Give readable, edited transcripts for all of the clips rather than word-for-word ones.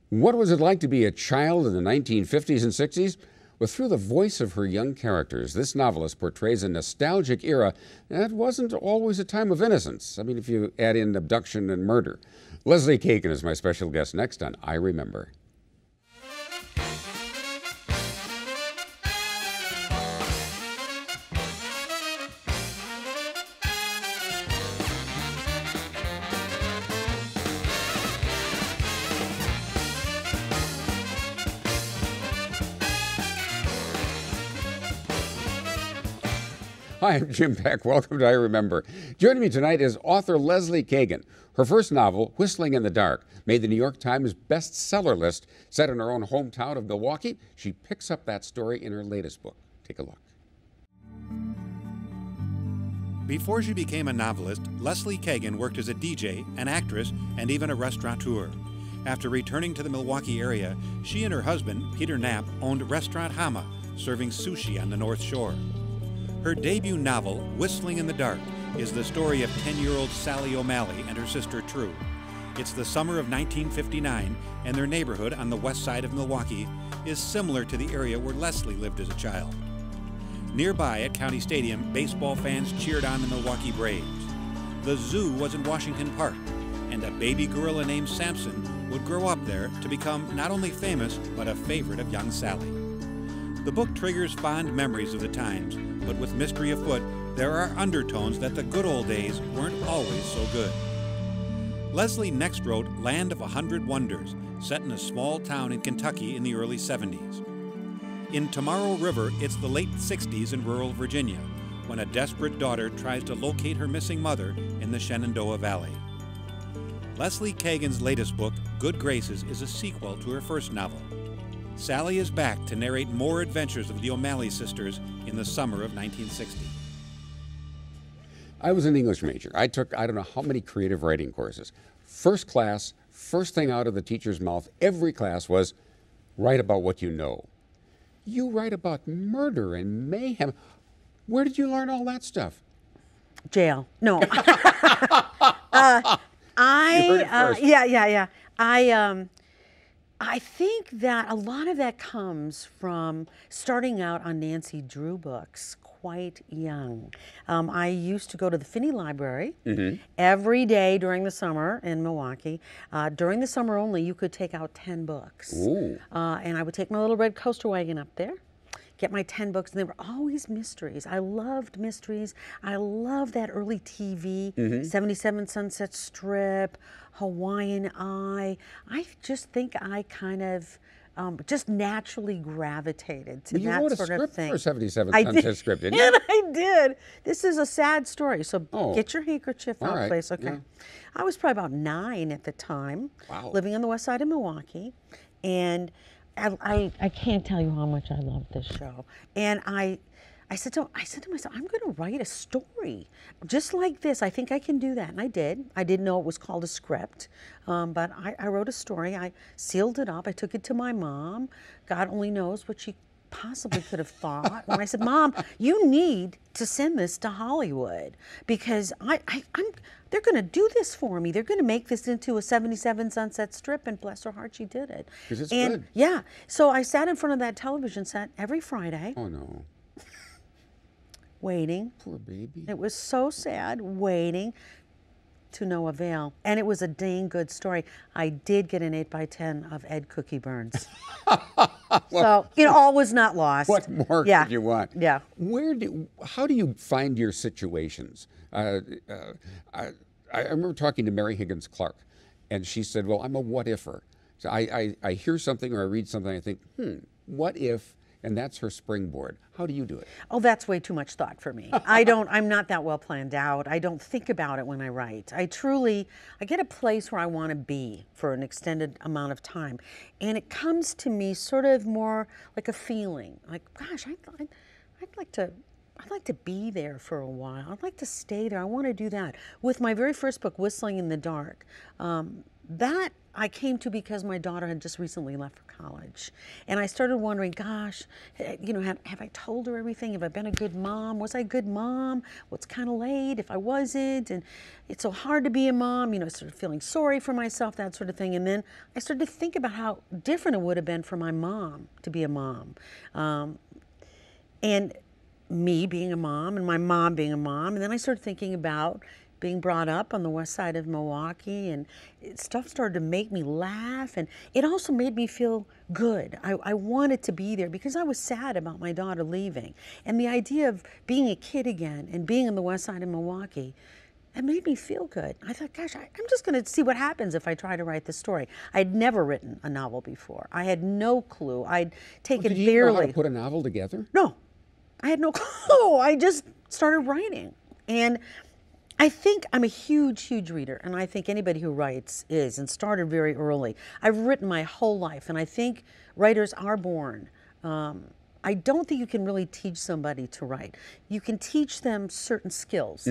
What was it like to be a child in the 1950s and 60s? Well, through the voice of her young characters, this novelist portrays a nostalgic era that wasn't always a time of innocence. I mean, if you add in abduction and murder. Lesley Kagen is my special guest next on I Remember. Hi, I'm Jim Peck. Welcome to I Remember. Joining me tonight is author Lesley Kagen. Her first novel, Whistling in the Dark, made the New York Times bestseller list. Set in her own hometown of Milwaukee, she picks up that story in her latest book. Take a look. Before she became a novelist, Lesley Kagen worked as a DJ, an actress, and even a restaurateur. After returning to the Milwaukee area, she and her husband, Peter Knapp, owned Restaurant Hama, serving sushi on the North Shore. Her debut novel, Whistling in the Dark, is the story of 10-year-old Sally O'Malley and her sister True. It's the summer of 1959, and their neighborhood on the west side of Milwaukee is similar to the area where Lesley lived as a child. Nearby at County Stadium, baseball fans cheered on the Milwaukee Braves. The zoo was in Washington Park, and a baby gorilla named Samson would grow up there to become not only famous, but a favorite of young Sally. The book triggers fond memories of the times, but with mystery afoot, there are undertones that the good old days weren't always so good. Lesley next wrote Land of 100 Wonders, set in a small town in Kentucky in the early 70s. In Tomorrow River, it's the late 60s in rural Virginia, when a desperate daughter tries to locate her missing mother in the Shenandoah Valley. Lesley Kagen's latest book, Good Graces, is a sequel to her first novel. Sally is back to narrate more adventures of the O'Malley sisters in the summer of 1960. I was an English major. I took, I don't know how many creative writing courses. First class, first thing out of the teacher's mouth, every class was, write about what you know. You write about murder and mayhem. Where did you learn all that stuff? Jail. No. You heard it first. I think that a lot of that comes from starting out on Nancy Drew books quite young. I used to go to the Finney Library every day during the summer in Milwaukee. During the summer only, you could take out 10 books. And I would take my little red coaster wagon up there, get my 10 books, and they were always mysteries. I loved mysteries. I loved that early TV, 77 Sunset Strip, Hawaiian Eye. I just think I kind of just naturally gravitated to that sort of thing. You wrote a script for 77 Sunset Strip, didn't you? And I did. This is a sad story, so get your handkerchief out, please. Okay. Yeah. I was probably about 9 at the time, living on the west side of Milwaukee, and I can't tell you how much I loved this show. And I said to myself, I'm going to write a story just like this. I think I can do that. And I did. I didn't know it was called a script, but I wrote a story. I sealed it up. I took it to my mom. God only knows what she possibly could have thought. And I said, Mom, you need to send this to Hollywood because they're going to do this for me. They're going to make this into a 77 Sunset Strip, and bless her heart, she did it. Because it's good. Yeah. So I sat in front of that television set every Friday. Oh, no. Waiting. Poor baby. It was so sad, waiting to no avail. And it was a dang good story. I did get an 8x10 of Ed Cookie Burns. So, all was not lost. What more could you want? Yeah. How do you find your situations? I remember talking to Mary Higgins Clark, and she said, well, I'm a what-iffer. So I hear something or I read something, I think, what if, and that's her springboard. How do you do it? Oh, that's way too much thought for me. I'm not that well planned out. I don't think about it when I write. I get a place where I want to be for an extended amount of time. And it comes to me sort of more like a feeling, like, gosh, I'd like to I'd like to be there for a while. I'd like to stay there. I want to do that. With my very first book, Whistling in the Dark, that I came to because my daughter had just recently left for college. And I started wondering, gosh, you know, have I told her everything? Have I been a good mom? Was I a good mom? Well, it's kind of late if I wasn't. And it's so hard to be a mom. You know, I started feeling sorry for myself, that sort of thing. And then I started to think about how different it would have been for my mom to be a mom. And me being a mom and my mom being a mom. And then I started thinking about being brought up on the west side of Milwaukee, and stuff started to make me laugh, and it also made me feel good. I wanted to be there because I was sad about my daughter leaving. And the idea of being a kid again and being on the west side of Milwaukee, it made me feel good. I thought, gosh, I'm just going to see what happens if I try to write this story. I'd never written a novel before. I had no clue. I'd taken barely. Did you know how to put a novel together? No, I had no clue. I just started writing. And I think I'm a huge, huge reader, and I think anybody who writes is, and started very early. I've written my whole life, and I think writers are born. I don't think you can really teach somebody to write. You can teach them certain skills,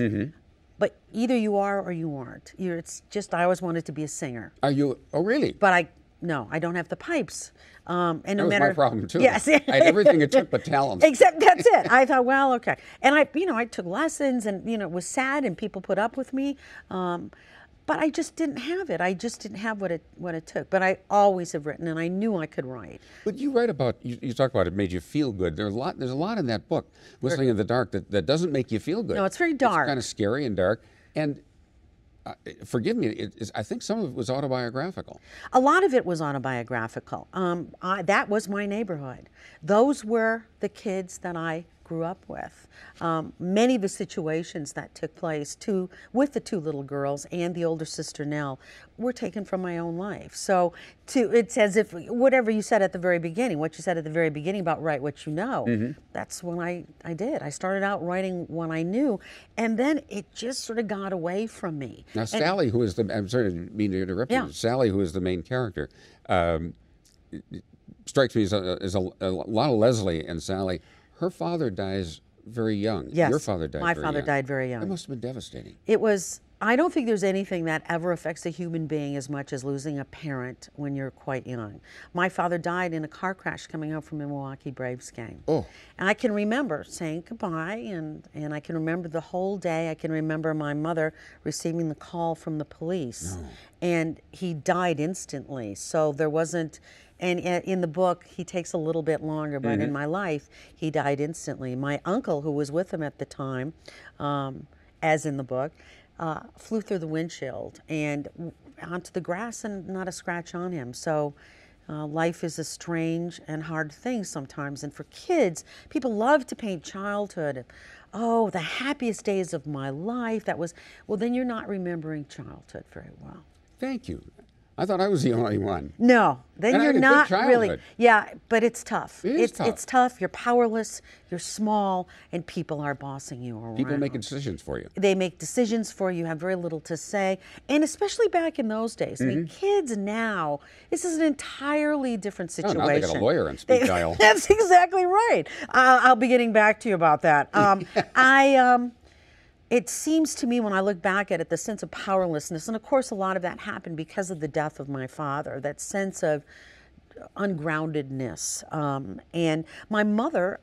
but either you are or you aren't. It's just, I always wanted to be a singer. Are you? Oh, really? But no, I don't have the pipes. And no that was my problem too. Yes. I had everything it took but talent. Except that's it. I thought, well, okay. And I took lessons, and it was sad, and people put up with me. But I just didn't have it. I just didn't have what it took. But I always have written, and I knew I could write. But you write about, you talk about it made you feel good. There's a lot in that book, Whistling in the Dark, that doesn't make you feel good. No, it's very dark. It's kind of scary and dark. And forgive me, I think some of it was autobiographical. A lot of it was autobiographical. That was my neighborhood. Those were the kids that I grew up with. Many of the situations that took place with the two little girls and the older sister Nell were taken from my own life. So it's as if whatever you said at the very beginning, what you said at the very beginning about write what you know, that's when I did. I started out writing what I knew, and then it just sort of got away from me. Now Sally, who is I'm sorry to mean to interrupt you, Sally, who is the main character, strikes me as a lot of Lesley and Sally. Her father dies very young. Yes. Your father died very young. My father died very young. That must have been devastating. It was. I don't think there's anything that ever affects a human being as much as losing a parent when you're quite young. My father died in a car crash coming home from a Milwaukee Braves game. Oh. And I can remember saying goodbye, and I can remember the whole day. I can remember my mother receiving the call from the police. No. And he died instantly. So there wasn't, and in the book, he takes a little bit longer, but in my life, he died instantly. My uncle, who was with him at the time, as in the book, flew through the windshield and onto the grass, and not a scratch on him. So life is a strange and hard thing sometimes. And for kids, people love to paint childhood. Oh, the happiest days of my life. Well, then you're not remembering childhood very well. Thank you. I thought I was the only one. No, then and you're not really. Yeah, but it's tough. It's tough. It's tough. You're powerless. You're small, and people are bossing you around. People make decisions for you. They make decisions for you. You have very little to say, and especially back in those days. I mean, kids now, this is an entirely different situation. Oh, now they got a lawyer on speed dial. That's exactly right. I'll be getting back to you about that. It seems to me when I look back at it, the sense of powerlessness, and of course a lot of that happened because of the death of my father, that sense of ungroundedness. And my mother,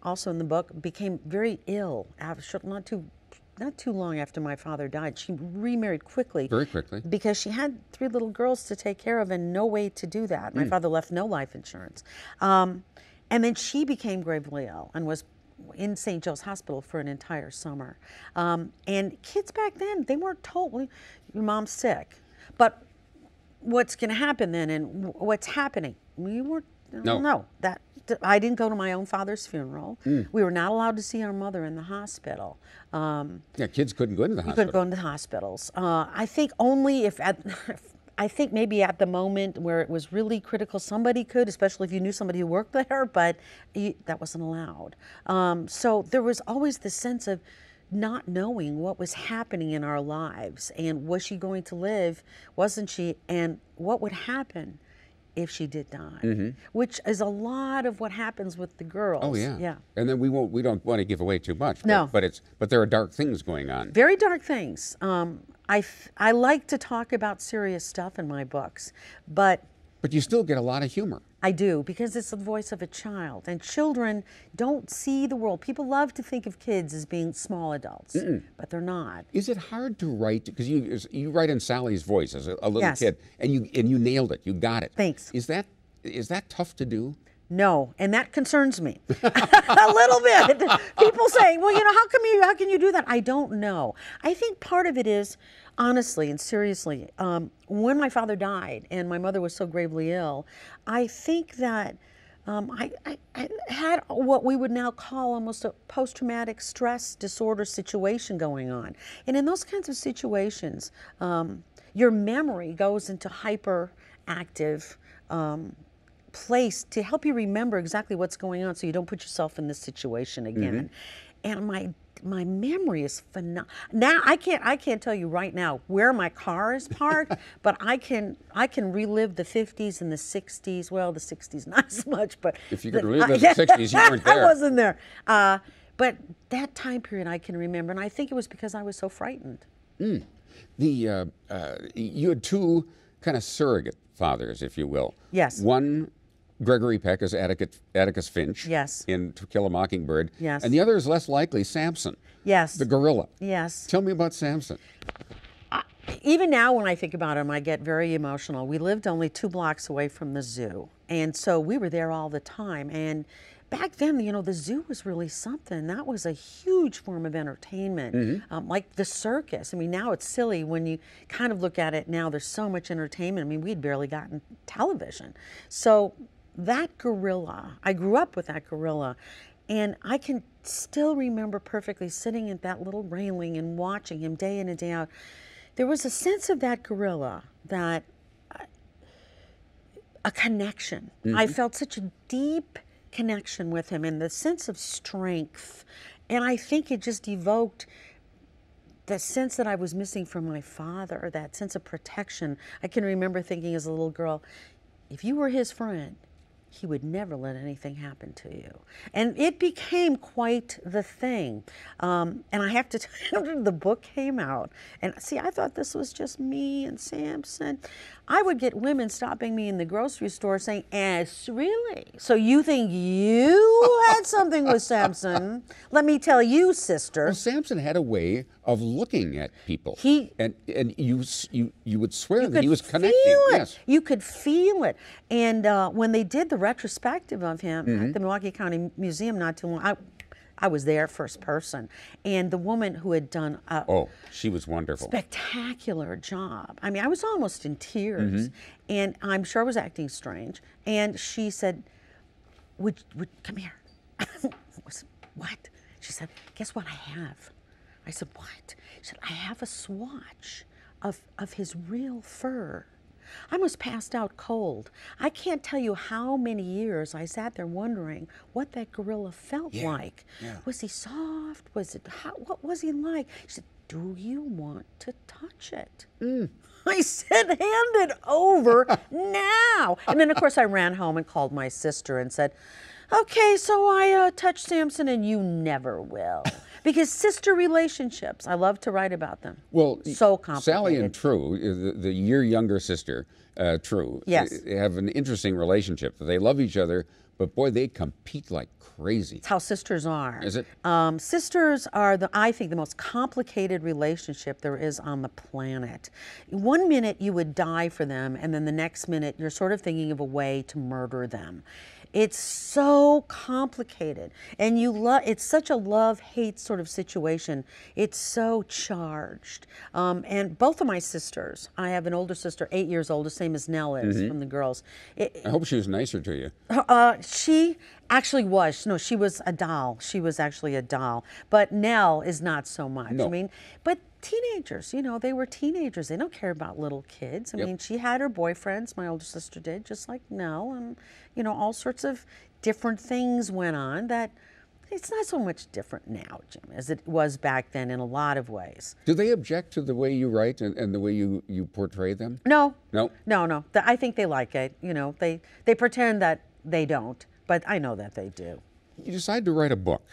also in the book, became very ill not too long after my father died. She remarried quickly. Very quickly. Because she had 3 little girls to take care of and no way to do that. My father left no life insurance. And then she became gravely ill and was in St. Joe's Hospital for an entire summer. And kids back then, they weren't told, well, your mom's sick. But what's going to happen then, and what's happening? We weren't, no. I didn't go to my own father's funeral. We were not allowed to see our mother in the hospital. Yeah, kids couldn't go into the hospital. Couldn't go into hospitals. I think only I think maybe at the moment where it was really critical, somebody could, especially if you knew somebody who worked there, but that wasn't allowed. So there was always this sense of not knowing what was happening in our lives, and was she going to live, wasn't she, and what would happen if she did die, which is a lot of what happens with the girls. Oh yeah, yeah. And then we don't want to give away too much. No, but there are dark things going on. Very dark things. I like to talk about serious stuff in my books, but you still get a lot of humor. I do, because it's the voice of a child, and children don't see the world. People love to think of kids as being small adults, but they're not. Is it hard to write, because you write in Sally's voice as a little kid, and you nailed it, you got it. Thanks. Is that tough to do? No, and that concerns me a little bit. People say, well, how can you do that? I don't know. I think part of it is, honestly and seriously, when my father died and my mother was so gravely ill, I think that I had what we would now call almost a post-traumatic stress disorder situation going on. And in those kinds of situations, your memory goes into hyperactive place to help you remember exactly what's going on so you don't put yourself in this situation again. And my memory is phenomenal. Now I can't tell you right now where my car is parked, but I can relive the 50s and the 60s. Well, the 60s not as much, but if you could relive the 60s, you weren't there. I wasn't there. But that time period I can remember, and I think it was because I was so frightened. You had two kind of surrogate fathers, if you will. Yes. One, Gregory Peck, as Atticus Finch. Yes. In To Kill a Mockingbird. Yes. And the other is less likely, Samson. Yes. The gorilla. Yes. Tell me about Samson. Even now when I think about him, I get very emotional. We lived only 2 blocks away from the zoo, and so we were there all the time. And back then, the zoo was really something. That was a huge form of entertainment, like the circus. I mean, now it's silly when you kind of look at it now. There's so much entertainment. I mean, we'd barely gotten television. So that gorilla, I grew up with that gorilla, and I can still remember perfectly sitting at that little railing and watching him day in and day out. There was a sense of that gorilla that, a connection. I felt such a deep connection with him and the sense of strength. And I think it just evoked the sense that I was missing from my father, that sense of protection. I can remember thinking as a little girl, if you were his friend, he would never let anything happen to you. And it became quite the thing. And I have to tell you, the book came out, and see, I thought this was just me and Samson. I would get women stopping me in the grocery store saying, really? So you think you had something with Samson? Let me tell you, sister. Well, Samson had a way of looking at people. And you would swear that he was connecting. Yes. You could feel it. And when they did the retrospective of him at the Milwaukee County Museum not too long, I was there first person, and the woman who had done she was wonderful, spectacular job. I mean, I was almost in tears, and I'm sure I was acting strange. And she said, "Would come here?" What? She said, "Guess what I have?" I said, "What?" She said, "I have a swatch of his real fur." I almost passed out cold. I can't tell you how many years I sat there wondering what that gorilla felt like. Yeah. Was he soft? Was it hot? What was he like? She said, "Do you want to touch it?" I said, "Hand it over now." And then, of course, I ran home and called my sister and said, "Okay, so I touched Samson and you never will." Because sister relationships, I love to write about them. Well, so complicated. Sally and True, the year younger sister, True, have an interesting relationship. They love each other, but boy, they compete like crazy. It's how sisters are. Is it? Sisters are, I think, the most complicated relationship there is on the planet. One minute you would die for them, and then the next minute you're sort of thinking of a way to murder them. It's so complicated, and it's such a love-hate sort of situation. It's so charged. And both of my sisters, I have an older sister, 8 years older, same as Nell is from the girls. I hope she was nicer to you. She actually was. No, she was a doll. She was actually a doll. But Nell is not so much. No. I mean, but teenagers, they were teenagers. They don't care about little kids. I mean, she had her boyfriends, my older sister did, just like Nell, and, all sorts of different things went on that It's not so much different now, Jim, as it was back then in a lot of ways. Do they object to the way you write and the way you portray them? No. No? No. I think they like it. You know, they pretend that they don't, but I know that they do. You decide to write a book.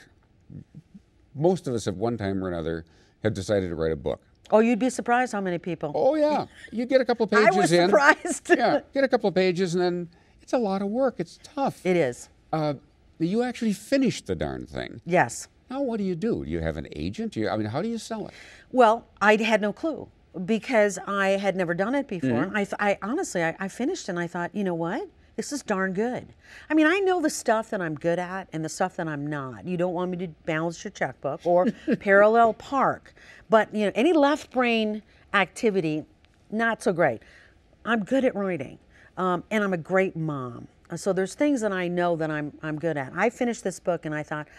Most of us at one time or another have decided to write a book. Oh, you'd be surprised how many people. Oh, yeah. You get a couple of pages in. I was surprised. Yeah, get a couple of pages, and then it's a lot of work. It's tough. It is. You actually finished the darn thing. Yes. Now, what do? Do you have an agent? How do you sell it? Well, I had no clue because I had never done it before. Mm-hmm. I honestly finished and I thought, you know what? This is darn good. I mean, I know the stuff that I'm good at and the stuff that I'm not. You don't want me to balance your checkbook or parallel park. But, you know, any left brain activity, not so great. I'm good at writing, and I'm a great mom. So there's things that I know that I'm good at. I finished this book and I thought,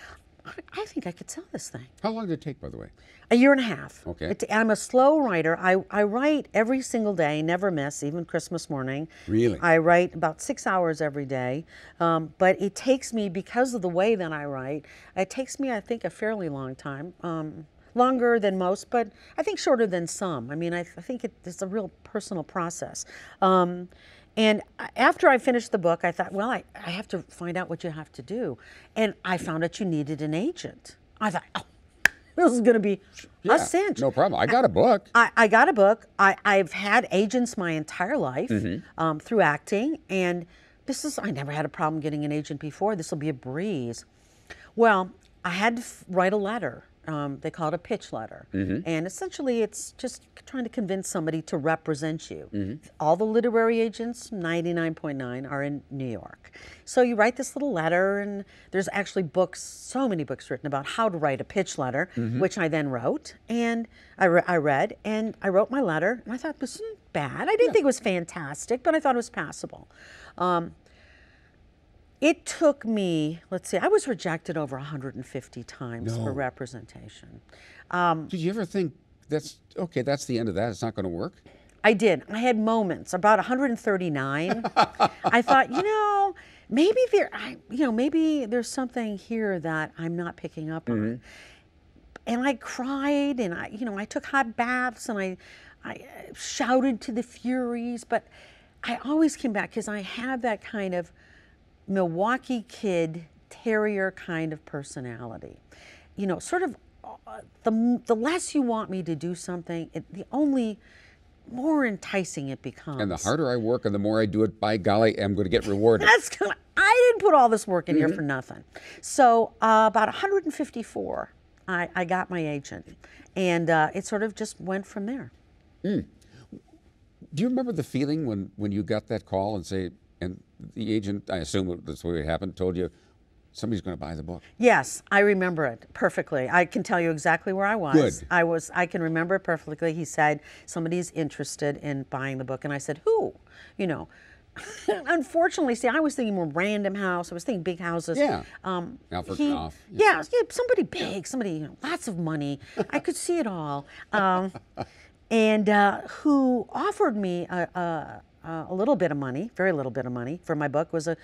I think I could sell this thing. How long did it take, by the way? A year and a half. Okay. I'm a slow writer. I write every single day, never miss, even Christmas morning. Really? I write about 6 hours every day. But it takes me, because of the way that I write, it takes me, I think, a fairly long time. Longer than most, but I think shorter than some. I mean, I think it's a real personal process. And after I finished the book, I thought, well, I have to find out what you have to do. And I found out you needed an agent. I thought, oh, this is going to be a cinch. No problem. I got a book. I got a book. I've had agents my entire life through acting. And I never had a problem getting an agent before. This will be a breeze. Well, I had to write a letter. They call it a pitch letter. And essentially it's just trying to convince somebody to represent you. All the literary agents, 99.9, are in New York. So you write this little letter, and there's actually so many books written about how to write a pitch letter, which I then wrote. And I read, and I wrote my letter, and I thought, this isn't bad. I didn't think it was fantastic, but I thought it was passable. It took me, let's see, I was rejected over 150 times for representation. Did you ever think, that's the end of that, it's not going to work? I did. I had moments, about 139. I thought, maybe there's something here that I'm not picking up on. And I cried, and I took hot baths, and I shouted to the Furies, but I always came back because I have that kind of Milwaukee kid, terrier kind of personality. You know, sort of the less you want me to do something, the only more enticing it becomes. And the harder I work and the more I do it, by golly, I'm going to get rewarded. I didn't put all this work in here for nothing. So about 154, I got my agent, and it sort of just went from there. Do you remember the feeling when you got that call and the agent, I assume that's the way it happened, told you somebody's going to buy the book? Yes, I remember it perfectly. I can tell you exactly where I was. Good. I can remember it perfectly. He said, somebody's interested in buying the book. And I said, who? You know, unfortunately, see, I was thinking more Random House. I was thinking big houses. Yeah. Alfred Knopf. Yeah, somebody big, somebody, lots of money. I could see it all. And who offered me a little bit of money, very little bit of money for my book, was a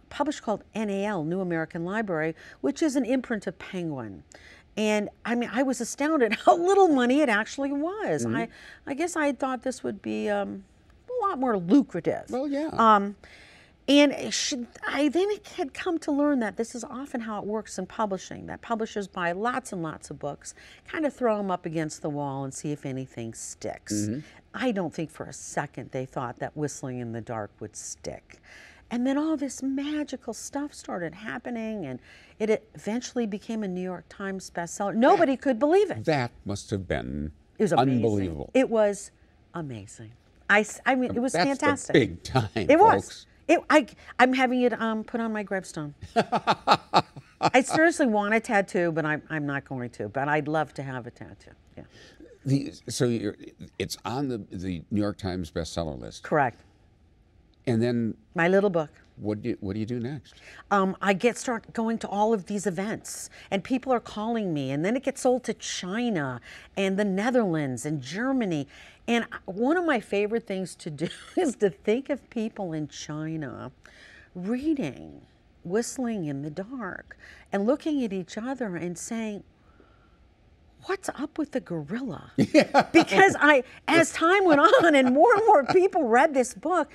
publisher called NAL, New American Library, which is an imprint of Penguin. And I mean, I was astounded how little money it actually was. I guess I thought this would be a lot more lucrative. Well, yeah. And I then had come to learn that this is often how it works in publishing, that publishers buy lots and lots of books, kind of throw them up against the wall and see if anything sticks. I don't think for a second they thought that Whistling in the Dark would stick. And then all this magical stuff started happening, and it eventually became a New York Times bestseller. Nobody could believe it. That must have been unbelievable. It was amazing. I mean, it was fantastic. That's the big time, it folks. I'm having it put on my gravestone. I seriously want a tattoo, but I'm not going to. But I'd love to have a tattoo. Yeah. It's on the New York Times bestseller list. Correct. And then my little book. What do you do next? I start going to all of these events, and people are calling me, and then it gets sold to China and the Netherlands and Germany. And one of my favorite things to do is to think of people in China reading whistling in the dark and looking at each other and saying, what's up with the gorilla? Yeah. Because as time went on and more people read this book,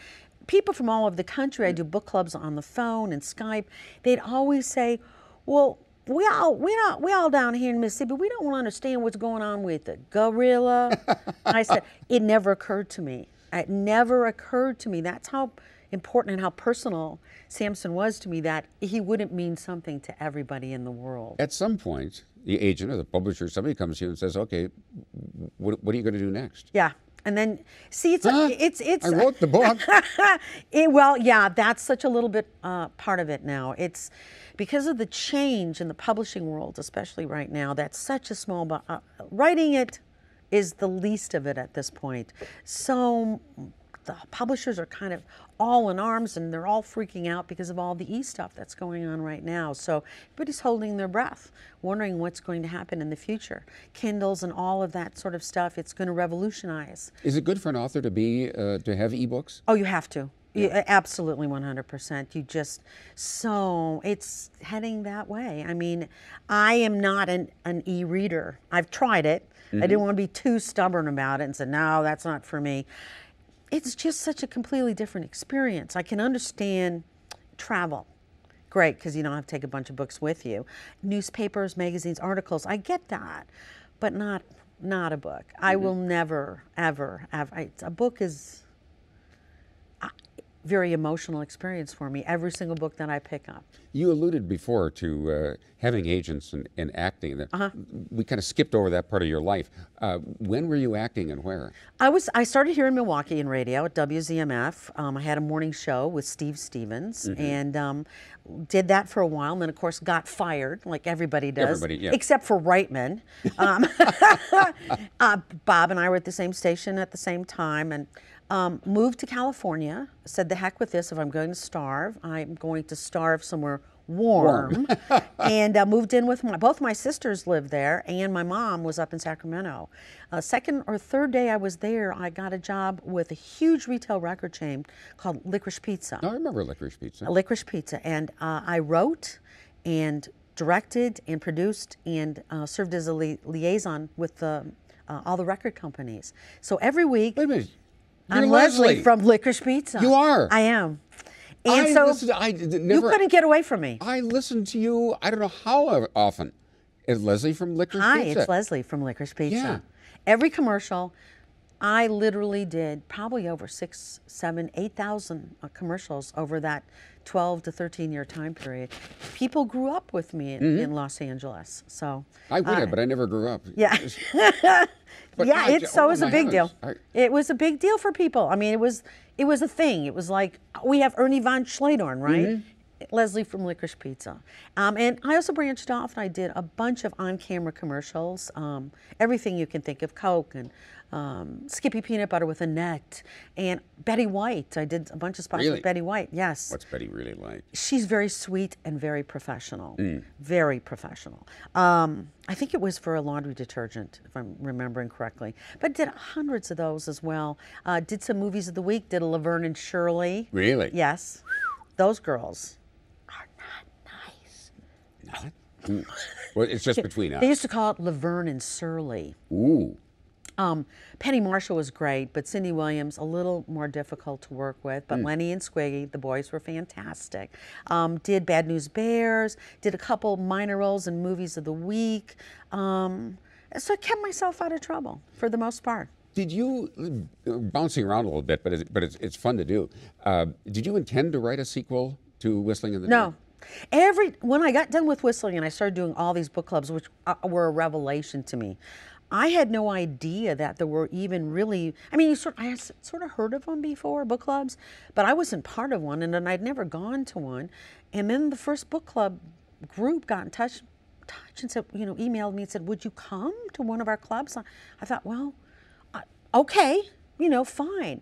people from all over the country, I do book clubs on the phone and Skype, they'd always say, well, we all down here in Mississippi, we don't understand what's going on with the gorilla. I said, it never occurred to me. It never occurred to me. That's how important and how personal Samson was to me, that he wouldn't mean something to everybody in the world. At some point, the agent or the publisher, somebody comes to you and says, okay, what are you going to do next? Yeah. And then, see, it's I wrote the book. Well, yeah, that's such a little bit part of it now. It's because of the change in the publishing world, especially right now. That's such a small. Writing it is the least of it at this point. So the publishers are kind of all in arms, and they're all freaking out because of all the e-stuff that's going on right now. So everybody's holding their breath, wondering what's going to happen in the future. Kindles and all of that sort of stuff, it's going to revolutionize. Is it good for an author to be to have e-books? Oh, you have to. Yeah. Absolutely, 100%. You just, so it's heading that way. I mean, I am not an e-reader. I've tried it. I didn't want to be too stubborn about it and said, no, that's not for me. It's just such a completely different experience. I can understand travel. Great, because you don't have to take a bunch of books with you. Newspapers, magazines, articles, I get that, but not a book. I will never, ever, a book is a very emotional experience for me, every single book that I pick up. You alluded before to having agents and acting. We kind of skipped over that part of your life. When were you acting and where? I started here in Milwaukee in radio at WZMF. I had a morning show with Steve Stevens and did that for a while, and then of course got fired, like everybody does, except for Reitman. Bob and I were at the same station at the same time, and moved to California, said the heck with this. If I'm going to starve, I'm going to starve somewhere warm. And moved in with both my sisters lived there, and my mom was up in Sacramento. Second or third day I was there, I got a job with a huge retail record chain called Licorice Pizza. I remember Licorice Pizza. Licorice Pizza. And I wrote and directed and produced and served as a liaison with all the record companies. So every week, wait a minute. I'm Lesley from Licorice Pizza. You are? I am. And you couldn't get away from me. I listened to you, I don't know how often. Is Lesley from Licorice Pizza? Hi, it's Lesley from Licorice Pizza. Yeah. Every commercial, I literally did probably over 6,000, 7,000, 8,000 commercials over that 12 to 13-year time period. People grew up with me in Los Angeles. So I would have, but I never grew up. Yeah. But yeah, it was a big deal. It was a big deal for people. I mean, it was a thing. It was like, we have Ernie von Schledorn, right? Lesley from Licorice Pizza. And I also branched off and I did a bunch of on-camera commercials, everything you can think of, Coke and Skippy Peanut Butter with Annette, and Betty White. I did a bunch of spots with Betty White, yes. What's Betty really like? She's very sweet and very professional, very professional. I think it was for a laundry detergent, if I'm remembering correctly. But did hundreds of those as well. Did some movies of the week, did a Laverne and Shirley. Really? Yes. Those girls are not nice. Not? Well, it's just between us. They used to call it Laverne and Shirley. Ooh. Penny Marshall was great, but Cindy Williams, a little more difficult to work with. But Lenny and Squiggy, the boys were fantastic. Did Bad News Bears, did a couple minor roles in movies of the week. So I kept myself out of trouble for the most part. Did you, bouncing around a little bit, but it's fun to do, did you intend to write a sequel to Whistling in the Dark? No. When I got done with Whistling and I started doing all these book clubs, which were a revelation to me, I had no idea that there were even really, I mean, I had sort of heard of them before, book clubs, but I wasn't part of one, and then I'd never gone to one. And then the first book club group got in touch and said, emailed me and said, would you come to one of our clubs? I thought, well, okay, fine.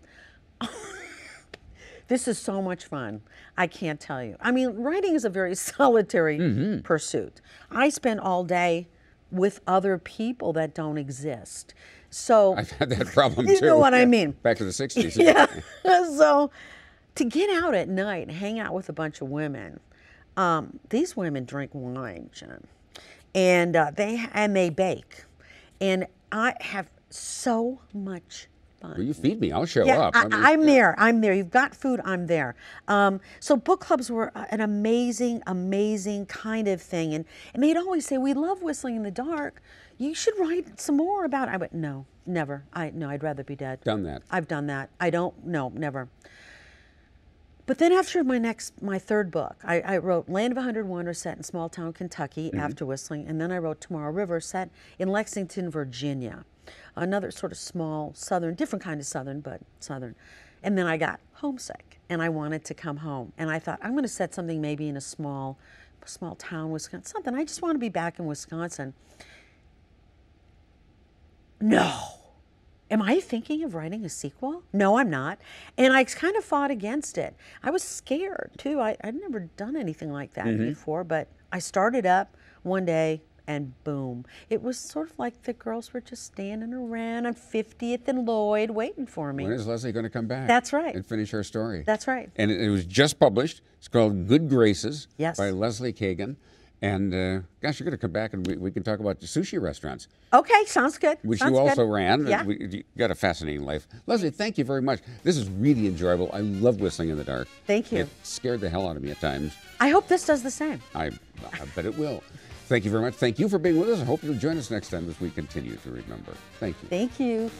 This is so much fun. I can't tell you. I mean, writing is a very solitary pursuit. I spend all day with other people that don't exist. So I've had that problem too. You know what I mean? Back to the 60s. Yeah. So to get out at night and hang out with a bunch of women, These women drink wine, Jim, and they bake, and I have so much fun. Well, you feed me. I'll show up. I'm there. I'm there. You've got food. I'm there. So book clubs were an amazing, amazing kind of thing, and they'd always say, "We love Whistling in the Dark. You should write some more about it." I went, "No, never. No, I'd rather be dead." Done that. I've done that. I don't. No, never. But then after my third book, I wrote Land of 100 Wonders, set in small town Kentucky, after Whistling, and then I wrote Tomorrow River, set in Lexington, Virginia, another sort of small southern, different kind of southern, but southern. And then I got homesick, and I wanted to come home, and I thought, I'm going to set something maybe in a small town, Wisconsin, something. I just want to be back in Wisconsin. No. Am I thinking of writing a sequel? No, I'm not. And I kind of fought against it. I was scared, too. I'd never done anything like that before, but I started up one day, and boom. It was sort of like the girls were just standing around on 50th and Lloyd waiting for me. When is Lesley going to come back? That's right. And finish her story? That's right. And it was just published. It's called Good Graces by Lesley Kagen. And gosh, you're going to come back and we can talk about the sushi restaurants. Okay, sounds good. Which sounds you also good. ran. Yeah. You got a fascinating life. Lesley, thank you very much. This is really enjoyable. I love Whistling in the Dark. Thank you. It scared the hell out of me at times. I hope this does the same. I bet it will. Thank you very much. Thank you for being with us. I hope you'll join us next time as we continue to remember. Thank you. Thank you.